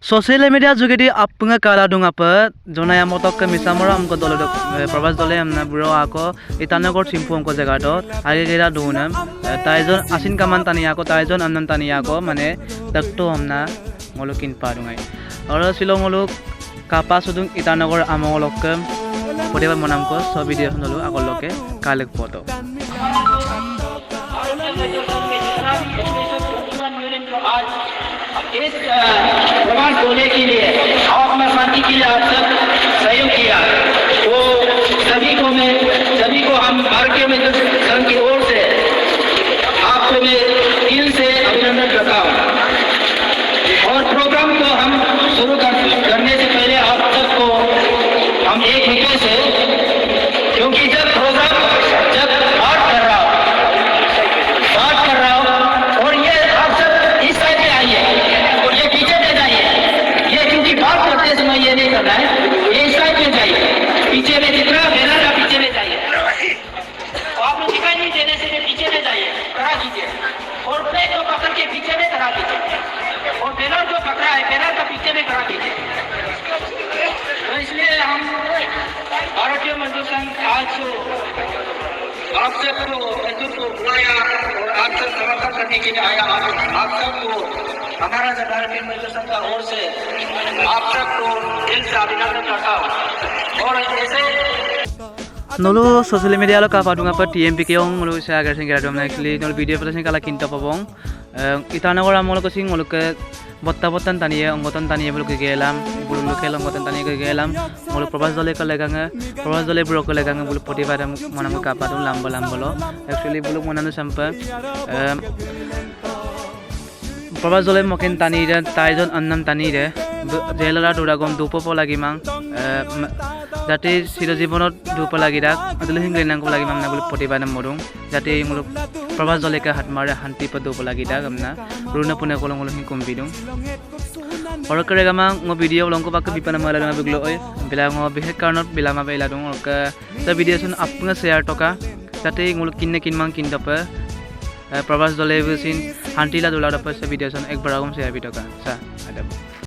Sosial media juga di apa kala dong apa zona yang motok ke misalnya amko dole probas dole amna bro ako itana kor simpu amko jaga do age kira donam taizon asin kaman tani ako taizon amnan tani ako mane dakto amna ngolokin parungai oro silong ngoluk kapa sudung itana kor amolok ke podiba monam ko so video nolu akoloke kalek foto इस प्रमाण होने के लिए अपना शांति के लिए आप सब सहयोग किया तो सभी को हम भारतीय मित्र संघ की ओर से आपको मैं दिल से अभिनंदन करता हूँ और प्रोग्राम को हम शुरू करने से पहले आप सबको हम एक रिक्वेस्ट है क्योंकि जब प्रोग्राम बात कर रहा हूँ और ये आप सब इस साइड में आइए समय ये नहीं करना है ये इस साइड में जाइए पीछे में जितना बैनर है पीछे में जाइए आप लोग दिखाई नहीं देने से पीछे में जाइए करा दीजिए और प्लेट को पकड़ के पीछे में करा दीजिए और बैनर जो पकड़ा है बैनर का पीछे में करा दीजिए तो इसलिए हम भारतीय मजदूर संघ आज आप सबको मजदूर को बुलाया और आप सब समर्थन करने के लिए आया आप सबको हमारा भारतीय मजदूर संघ का ओर से आप सबको दिल से अभिनंदन करता हूँ और ऐसे nolu sosial media lo kapa dunga pa TMP ke ong nolu sa agar sing gradom na actually nolu video pala sing kala kinta pabong itana gora molo ko sing molo ke botta taniye ongotan taniye bulu ke gelam bulu lo ke ongotan taniye ke gelam molo probas dole ka leganga probas dole bro ko leganga bulu potiba monam kapa dum lambo lo actually bulu monanu sampa probas dole moken tani re taizon annam tani re jelara duragom dupo po lagi mang jate siro jibonot dupo lagi dak adule hingle nang ko lagi mang na bulu potiba na morung jate muluk probas dole ka hat mare hanti pa dupo lagi dak amna runa pune kolong kolong hin kombidung oro kare gamang ngo video longko bak bipana mala na biglo oi bila ngo bihe karnot bila ma bela dung ka ta video sun apnga share toka jate muluk kinne kinmang kindopa probas dole busin hantila dola dapa sa video sun ek baragum share bitoka sa adab